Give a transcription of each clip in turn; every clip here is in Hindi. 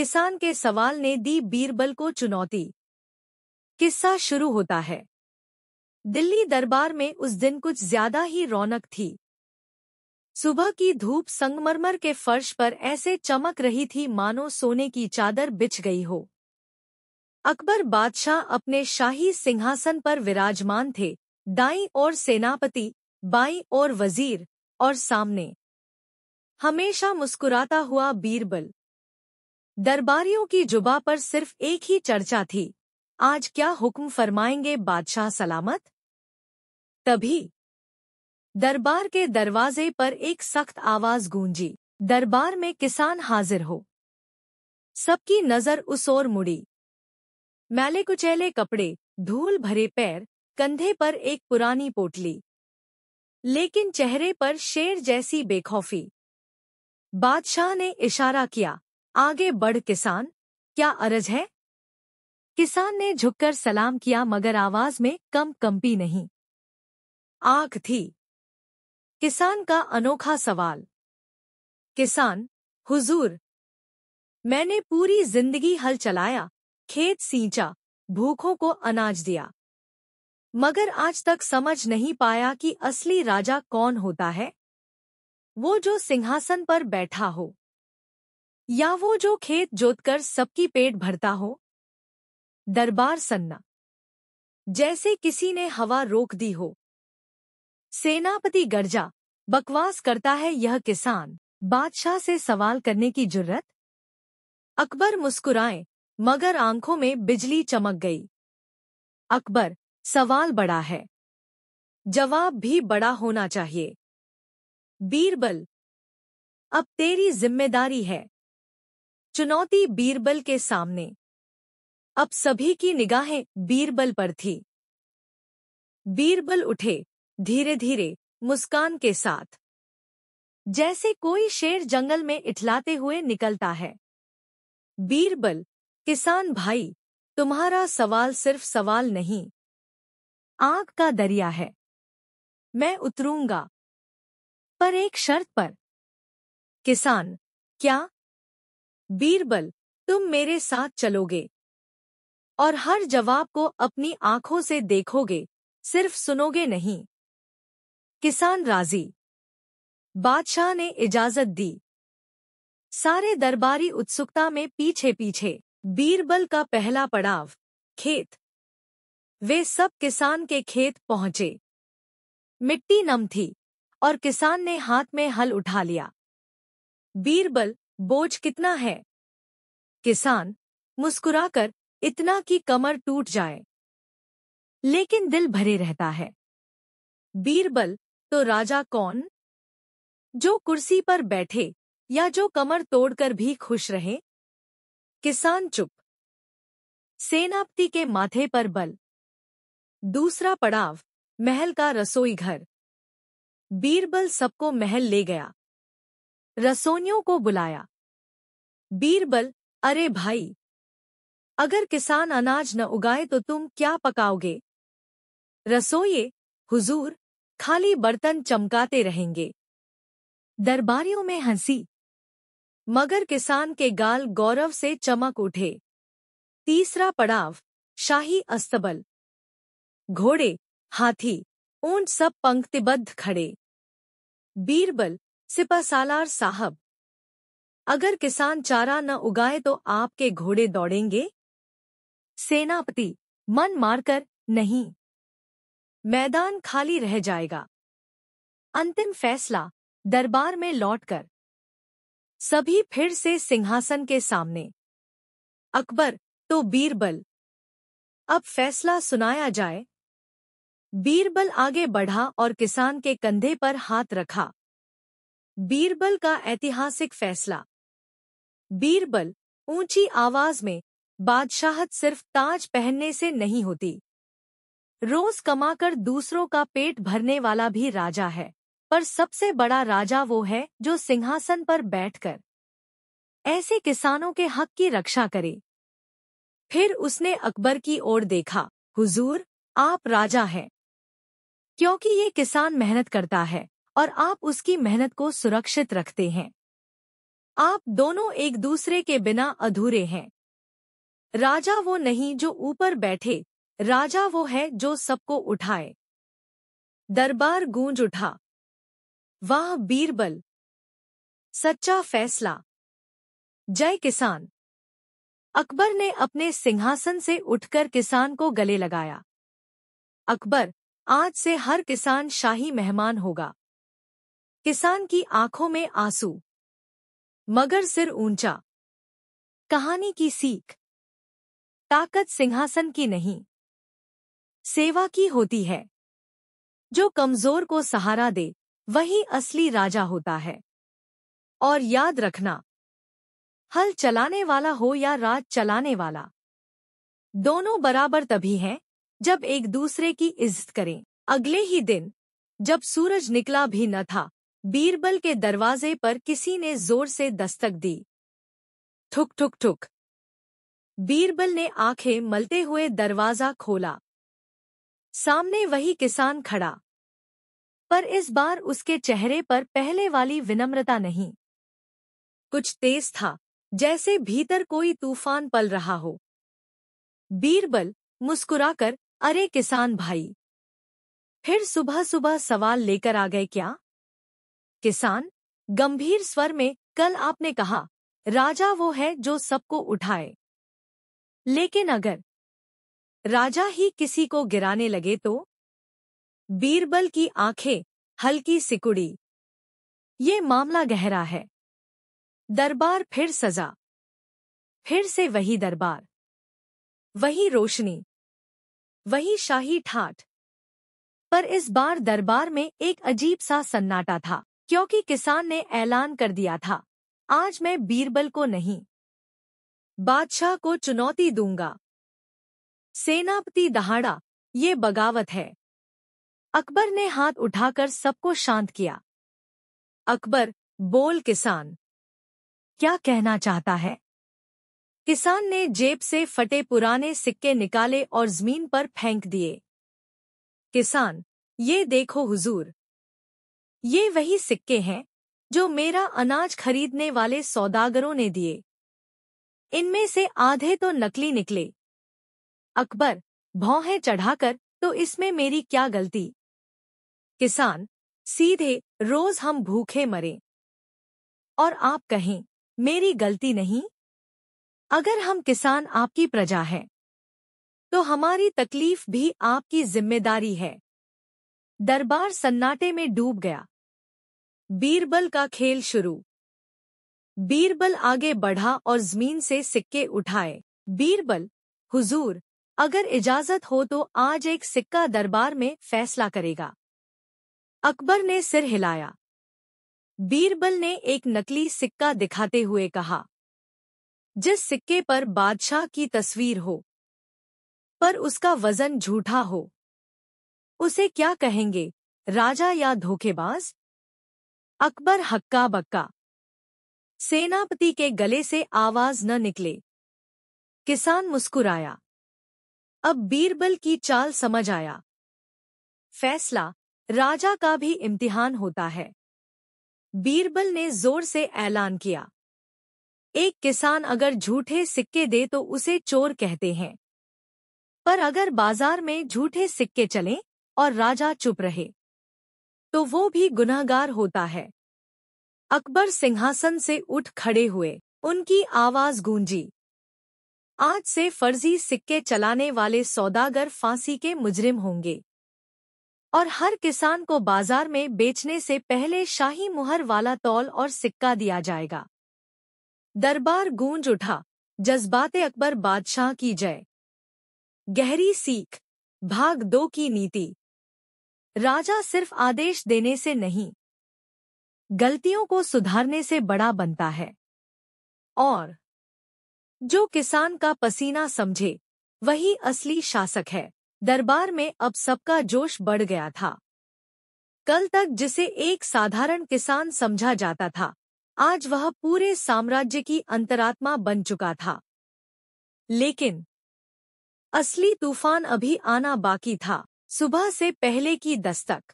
किसान के सवाल ने दी बीरबल को चुनौती। किस्सा शुरू होता है। दिल्ली दरबार में उस दिन कुछ ज्यादा ही रौनक थी। सुबह की धूप संगमरमर के फर्श पर ऐसे चमक रही थी मानो सोने की चादर बिछ गई हो। अकबर बादशाह अपने शाही सिंहासन पर विराजमान थे, दाईं ओर सेनापति, बाईं ओर वजीर और सामने हमेशा मुस्कुराता हुआ बीरबल। दरबारियों की जुबा पर सिर्फ एक ही चर्चा थी, आज क्या हुक्म फरमाएंगे बादशाह सलामत। तभी दरबार के दरवाजे पर एक सख्त आवाज गूंजी, दरबार में किसान हाजिर हो। सबकी नजर उस ओर मुड़ी। मैले कुचैले कपड़े, धूल भरे पैर, कंधे पर एक पुरानी पोटली, लेकिन चेहरे पर शेर जैसी बेखौफी। बादशाह ने इशारा किया, आगे बढ़ किसान, क्या अर्ज है। किसान ने झुककर सलाम किया मगर आवाज में कंपी नहीं, आग थी। किसान का अनोखा सवाल। किसान, हुजूर, मैंने पूरी जिंदगी हल चलाया, खेत सींचा, भूखों को अनाज दिया, मगर आज तक समझ नहीं पाया कि असली राजा कौन होता है। वो जो सिंहासन पर बैठा हो, या वो जो खेत जोतकर सबकी पेट भरता हो। दरबार सन्ना, जैसे किसी ने हवा रोक दी हो। सेनापति गर्जा, बकवास करता है यह किसान, बादशाह से सवाल करने की जुर्रत। अकबर मुस्कुराए मगर आंखों में बिजली चमक गई। अकबर, सवाल बड़ा है, जवाब भी बड़ा होना चाहिए। बीरबल, अब तेरी जिम्मेदारी है। चुनौती बीरबल के सामने। अब सभी की निगाहें बीरबल पर थी। बीरबल उठे, धीरे धीरे, मुस्कान के साथ, जैसे कोई शेर जंगल में इठलाते हुए निकलता है। बीरबल, किसान भाई, तुम्हारा सवाल सिर्फ सवाल नहीं, आग का दरिया है। मैं उतरूंगा, पर एक शर्त पर। किसान, क्या। बीरबल, तुम मेरे साथ चलोगे और हर जवाब को अपनी आंखों से देखोगे, सिर्फ सुनोगे नहीं। किसान राजी। बादशाह ने इजाजत दी। सारे दरबारी उत्सुकता में पीछे पीछे। बीरबल का पहला पड़ाव, खेत। वे सब किसान के खेत पहुंचे। मिट्टी नम थी और किसान ने हाथ में हल उठा लिया। बीरबल, बोझ कितना है। किसान, मुस्कुराकर, इतना कि कमर टूट जाए, लेकिन दिल भरे रहता है। बीरबल, तो राजा कौन, जो कुर्सी पर बैठे या जो कमर तोड़कर भी खुश रहे। किसान चुप। सेनापति के माथे पर बल। दूसरा पड़ाव, महल का रसोई घर। बीरबल सबको महल ले गया, रसोइयों को बुलाया। बीरबल, अरे भाई, अगर किसान अनाज न उगाए तो तुम क्या पकाओगे। रसोइये, हुजूर, खाली बर्तन चमकाते रहेंगे। दरबारियों में हंसी, मगर किसान के गाल गौरव से चमक उठे। तीसरा पड़ाव, शाही अस्तबल। घोड़े, हाथी, ऊंट सब पंक्तिबद्ध खड़े। बीरबल, सिपहसालार साहब, अगर किसान चारा न उगाए तो आपके घोड़े दौड़ेंगे। सेनापति, मन मारकर, नहीं, मैदान खाली रह जाएगा। अंतिम फैसला, दरबार में लौटकर। सभी फिर से सिंहासन के सामने। अकबर, तो बीरबल, अब फैसला सुनाया जाए। बीरबल आगे बढ़ा और किसान के कंधे पर हाथ रखा। बीरबल का ऐतिहासिक फैसला। बीरबल, ऊंची आवाज में, बादशाहत सिर्फ ताज पहनने से नहीं होती। रोज कमाकर दूसरों का पेट भरने वाला भी राजा है, पर सबसे बड़ा राजा वो है जो सिंहासन पर बैठकर ऐसे किसानों के हक की रक्षा करे। फिर उसने अकबर की ओर देखा, हुजूर, आप राजा हैं, क्योंकि ये किसान मेहनत करता है और आप उसकी मेहनत को सुरक्षित रखते हैं। आप दोनों एक दूसरे के बिना अधूरे हैं। राजा वो नहीं जो ऊपर बैठे, राजा वो है जो सबको उठाए। दरबार गूंज उठा। वाह बीरबल, सच्चा फैसला। जय किसान। अकबर ने अपने सिंहासन से उठकर किसान को गले लगाया। अकबर, आज से हर किसान शाही मेहमान होगा। किसान की आंखों में आंसू, मगर सिर ऊंचा। कहानी की सीख। ताकत सिंहासन की नहीं, सेवा की होती है। जो कमजोर को सहारा दे, वही असली राजा होता है। और याद रखना, हल चलाने वाला हो या राज चलाने वाला, दोनों बराबर तभी हैं जब एक दूसरे की इज्जत करें। अगले ही दिन, जब सूरज निकला भी न था, बीरबल के दरवाजे पर किसी ने जोर से दस्तक दी। ठुक ठुक ठुक। बीरबल ने आंखें मलते हुए दरवाजा खोला। सामने वही किसान खड़ा, पर इस बार उसके चेहरे पर पहले वाली विनम्रता नहीं। कुछ तेज था, जैसे भीतर कोई तूफान पल रहा हो। बीरबल मुस्कुराकर, अरे किसान भाई, फिर सुबह सुबह सवाल लेकर आ गए क्या? किसान गंभीर स्वर में, कल आपने कहा राजा वो है जो सबको उठाए। लेकिन अगर राजा ही किसी को गिराने लगे तो? बीरबल की आंखें हल्की सिकुड़ी। ये मामला गहरा है। दरबार फिर सजा। फिर से वही दरबार, वही रोशनी, वही शाही ठाठ। पर इस बार दरबार में एक अजीब सा सन्नाटा था, क्योंकि किसान ने ऐलान कर दिया था, आज मैं बीरबल को नहीं, बादशाह को चुनौती दूंगा। सेनापति दहाड़ा, ये बगावत है। अकबर ने हाथ उठाकर सबको शांत किया। अकबर, बोल किसान, क्या कहना चाहता है? किसान ने जेब से फटे पुराने सिक्के निकाले और जमीन पर फेंक दिए। किसान, ये देखो हुजूर, ये वही सिक्के हैं जो मेरा अनाज खरीदने वाले सौदागरों ने दिए। इनमें से आधे तो नकली निकले। अकबर, भौहें चढ़ाकर, तो इसमें मेरी क्या गलती? किसान, सीधे, रोज हम भूखे मरे और आप कहें मेरी गलती नहीं? अगर हम किसान आपकी प्रजा हैं, तो हमारी तकलीफ भी आपकी जिम्मेदारी है। दरबार सन्नाटे में डूब गया। बीरबल का खेल शुरू। बीरबल आगे बढ़ा और जमीन से सिक्के उठाए। बीरबल, हुजूर, अगर इजाजत हो तो आज एक सिक्का दरबार में फैसला करेगा। अकबर ने सिर हिलाया। बीरबल ने एक नकली सिक्का दिखाते हुए कहा, जिस सिक्के पर बादशाह की तस्वीर हो, पर उसका वजन झूठा हो, उसे क्या कहेंगे, राजा या धोखेबाज? अकबर हक्का बक्का। सेनापति के गले से आवाज न निकले। किसान मुस्कुराया। अब बीरबल की चाल समझ आया। फैसला राजा का भी इम्तिहान होता है। बीरबल ने जोर से ऐलान किया, एक किसान अगर झूठे सिक्के दे तो उसे चोर कहते हैं, पर अगर बाजार में झूठे सिक्के चलें और राजा चुप रहे, तो वो भी गुनहगार होता है। अकबर सिंहासन से उठ खड़े हुए। उनकी आवाज गूंजी, आज से फर्जी सिक्के चलाने वाले सौदागर फांसी के मुजरिम होंगे और हर किसान को बाजार में बेचने से पहले शाही मुहर वाला तौल और सिक्का दिया जाएगा। दरबार गूंज उठा। जज्बाते अकबर बादशाह की जय। गहरी सीख। भाग 2 की नीति। राजा सिर्फ आदेश देने से नहीं, गलतियों को सुधारने से बड़ा बनता है। और जो किसान का पसीना समझे, वही असली शासक है। दरबार में अब सबका जोश बढ़ गया था। कल तक जिसे एक साधारण किसान समझा जाता था, आज वह पूरे साम्राज्य की अंतरात्मा बन चुका था। लेकिन असली तूफान अभी आना बाकी था। सुबह से पहले की दस्तक।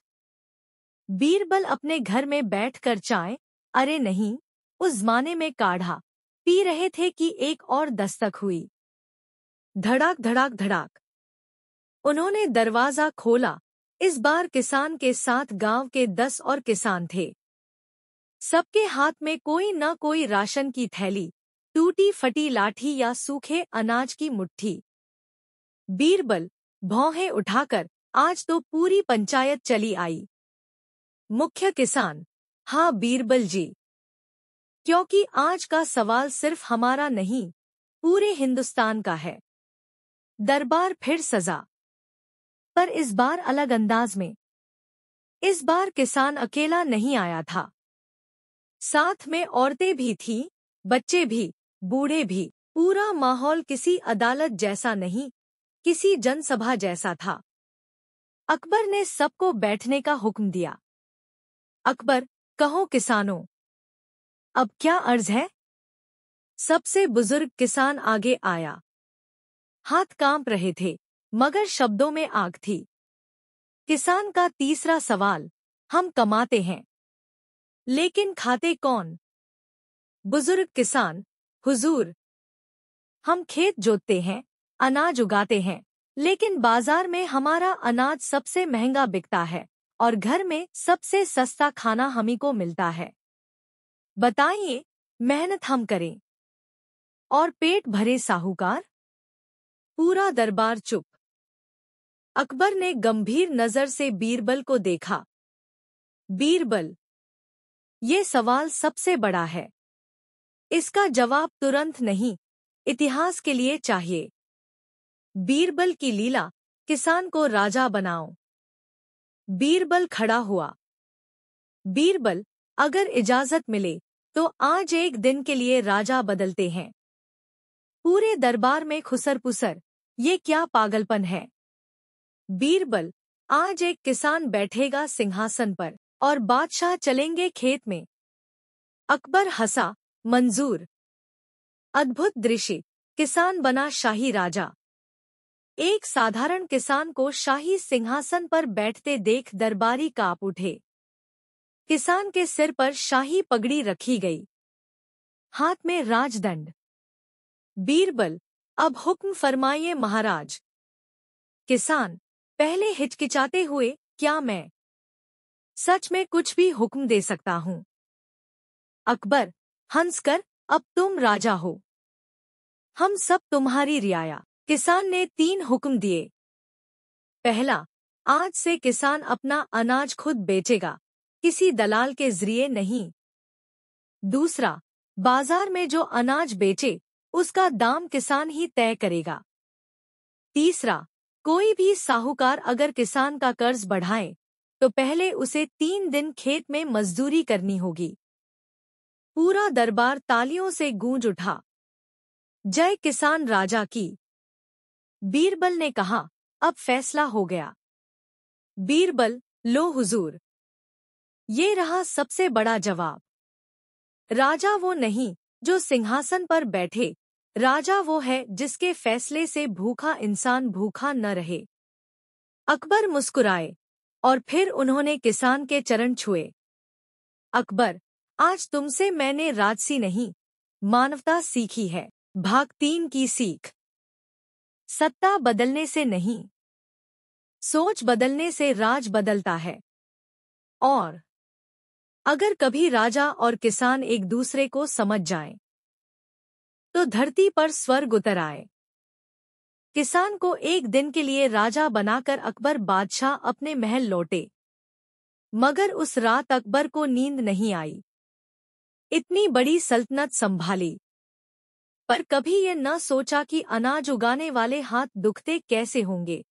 बीरबल अपने घर में बैठकर चाय, अरे नहीं, उस जमाने में काढ़ा पी रहे थे कि एक और दस्तक हुई। धड़ाक धड़ाक धड़ाक। उन्होंने दरवाजा खोला। इस बार किसान के साथ गांव के 10 और किसान थे। सबके हाथ में कोई न कोई राशन की थैली, टूटी फटी लाठी या सूखे अनाज की मुट्ठी। बीरबल भौहें उठाकर, आज तो पूरी पंचायत चली आई। मुख्य किसान, हाँ बीरबल जी, क्योंकि आज का सवाल सिर्फ हमारा नहीं, पूरे हिंदुस्तान का है। दरबार फिर सजा, पर इस बार अलग अंदाज में। इस बार किसान अकेला नहीं आया था, साथ में औरतें भी थीं, बच्चे भी, बूढ़े भी। पूरा माहौल किसी अदालत जैसा नहीं, किसी जनसभा जैसा था। अकबर ने सबको बैठने का हुक्म दिया। अकबर, कहो किसानों, अब क्या अर्ज है? सबसे बुजुर्ग किसान आगे आया। हाथ कांप रहे थे, मगर शब्दों में आग थी। किसान का तीसरा सवाल, हम कमाते हैं, लेकिन खाते कौन? बुजुर्ग किसान, हुजूर, हम खेत जोतते हैं, अनाज उगाते हैं, लेकिन बाजार में हमारा अनाज सबसे महंगा बिकता है और घर में सबसे सस्ता खाना हमी को मिलता है। बताइए, मेहनत हम करें और पेट भरे साहूकार? पूरा दरबार चुप। अकबर ने गंभीर नजर से बीरबल को देखा। बीरबल, ये सवाल सबसे बड़ा है। इसका जवाब तुरंत नहीं, इतिहास के लिए चाहिए। बीरबल की लीला, किसान को राजा बनाओ। बीरबल खड़ा हुआ। बीरबल, अगर इजाजत मिले तो आज एक दिन के लिए राजा बदलते हैं। पूरे दरबार में खुसर-पुसर, ये क्या पागलपन है? बीरबल, आज एक किसान बैठेगा सिंहासन पर और बादशाह चलेंगे खेत में। अकबर हंसा, मंजूर। अद्भुत दृश्य, किसान बना शाही राजा। एक साधारण किसान को शाही सिंहासन पर बैठते देख दरबारी कांप उठे। किसान के सिर पर शाही पगड़ी रखी गई, हाथ में राजदंड। बीरबल, अब हुक्म फरमाइए महाराज। किसान, पहले हिचकिचाते हुए, क्या मैं सच में कुछ भी हुक्म दे सकता हूँ? अकबर, हंसकर, अब तुम राजा हो, हम सब तुम्हारी रियाया। किसान ने 3 हुक्म दिए। पहला, आज से किसान अपना अनाज खुद बेचेगा, किसी दलाल के जरिए नहीं। दूसरा, बाजार में जो अनाज बेचे, उसका दाम किसान ही तय करेगा। तीसरा, कोई भी साहूकार अगर किसान का कर्ज बढ़ाए, तो पहले उसे 3 दिन खेत में मजदूरी करनी होगी। पूरा दरबार तालियों से गूंज उठा। जय किसान राजा की। बीरबल ने कहा, अब फैसला हो गया। बीरबल, लो हुजूर, ये रहा सबसे बड़ा जवाब। राजा वो नहीं जो सिंहासन पर बैठे, राजा वो है जिसके फैसले से भूखा इंसान भूखा न रहे। अकबर मुस्कुराए और फिर उन्होंने किसान के चरण छुए। अकबर, आज तुमसे मैंने राजसी नहीं, मानवता सीखी है। भाग 3 की सीख। सत्ता बदलने से नहीं, सोच बदलने से राज बदलता है। और अगर कभी राजा और किसान एक दूसरे को समझ जाएं, तो धरती पर स्वर्ग उतर आए। किसान को एक दिन के लिए राजा बनाकर अकबर बादशाह अपने महल लौटे। मगर उस रात अकबर को नींद नहीं आई। इतनी बड़ी सल्तनत संभाली, पर कभी ये न सोचा कि अनाज उगाने वाले हाथ दुखते कैसे होंगे।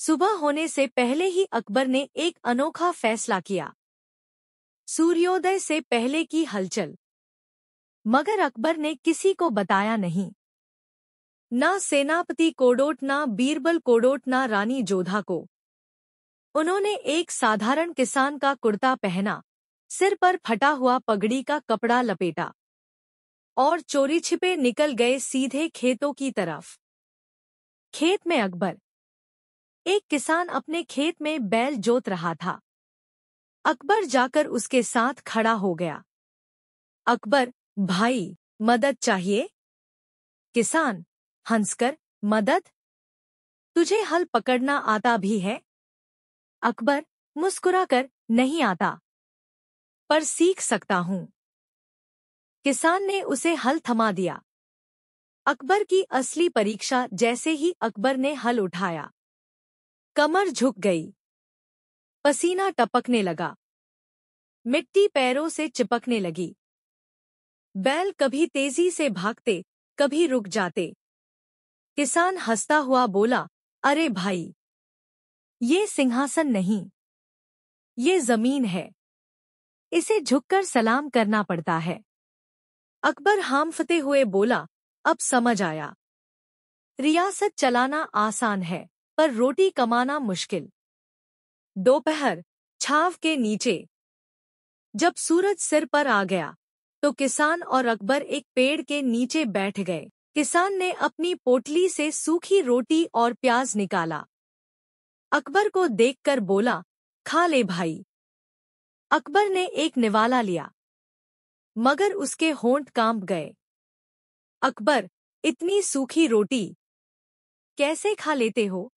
सुबह होने से पहले ही अकबर ने एक अनोखा फैसला किया। सूर्योदय से पहले की हलचल। मगर अकबर ने किसी को बताया नहीं, ना सेनापति कोडोट, ना बीरबल कोडोट, ना रानी जोधा को। उन्होंने एक साधारण किसान का कुर्ता पहना, सिर पर फटा हुआ पगड़ी का कपड़ा लपेटा और चोरी छिपे निकल गए सीधे खेतों की तरफ। खेत में अकबर। एक किसान अपने खेत में बैल जोत रहा था। अकबर जाकर उसके साथ खड़ा हो गया। अकबर, भाई, मदद चाहिए? किसान, हंसकर, मदद? तुझे हल पकड़ना आता भी है? अकबर, मुस्कुराकर, नहीं आता, पर सीख सकता हूँ। किसान ने उसे हल थमा दिया। अकबर की असली परीक्षा जैसे ही अकबर ने हल उठाया, कमर झुक गई, पसीना टपकने लगा, मिट्टी पैरों से चिपकने लगी। बैल कभी तेजी से भागते, कभी रुक जाते। किसान हंसता हुआ बोला, अरे भाई, ये सिंहासन नहीं, ये जमीन है, इसे झुककर सलाम करना पड़ता है। अकबर हांफते हुए बोला, अब समझ आया। रियासत चलाना आसान है, पर रोटी कमाना मुश्किल। दोपहर, छाव के नीचे, जब सूरज सिर पर आ गया, तो किसान और अकबर एक पेड़ के नीचे बैठ गए। किसान ने अपनी पोटली से सूखी रोटी और प्याज निकाला। अकबर को देखकर बोला, खा ले भाई। अकबर ने एक निवाला लिया, मगर उसके होंठ कांप गए। अकबर, इतनी सूखी रोटी कैसे खा लेते हो?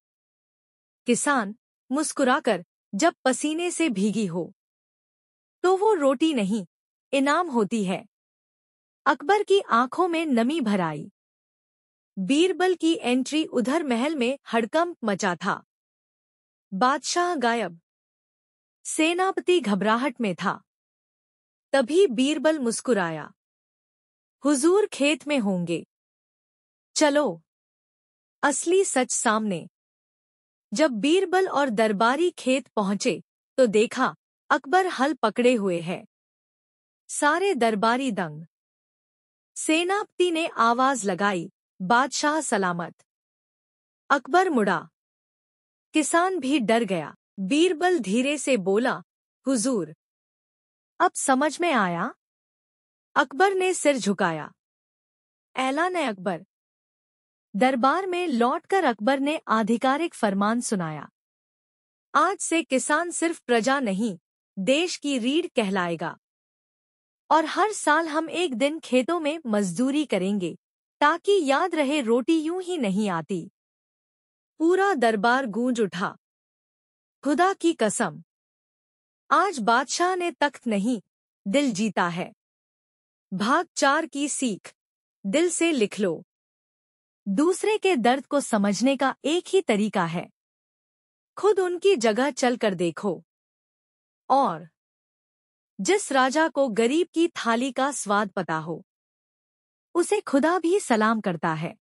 किसान, मुस्कुराकर, जब पसीने से भीगी हो, तो वो रोटी नहीं, इनाम होती है। अकबर की आंखों में नमी भर आई। बीरबल की एंट्री उधर महल में हड़कंप मचा था। बादशाह गायब, सेनापति घबराहट में था। तभी बीरबल मुस्कुराया, हुजूर खेत में होंगे, चलो। असली सच सामने। जब बीरबल और दरबारी खेत पहुंचे, तो देखा अकबर हल पकड़े हुए है। सारे दरबारी दंग। सेनापति ने आवाज लगाई, बादशाह सलामत। अकबर मुड़ा। किसान भी डर गया। बीरबल धीरे से बोला, हुजूर, अब समझ में आया? अकबर ने सिर झुकाया। ऐलान है अकबर। दरबार में लौटकर अकबर ने आधिकारिक फरमान सुनाया। आज से किसान सिर्फ प्रजा नहीं, देश की रीढ़ कहलाएगा। और हर साल हम एक दिन खेतों में मजदूरी करेंगे, ताकि याद रहे रोटी यूं ही नहीं आती। पूरा दरबार गूंज उठा। खुदा की कसम, आज बादशाह ने तख्त नहीं, दिल जीता है। भाग 4 की सीख, दिल से लिख लो। दूसरे के दर्द को समझने का एक ही तरीका है, खुद उनकी जगह चलकर देखो। और जिस राजा को गरीब की थाली का स्वाद पता हो, उसे खुदा भी सलाम करता है।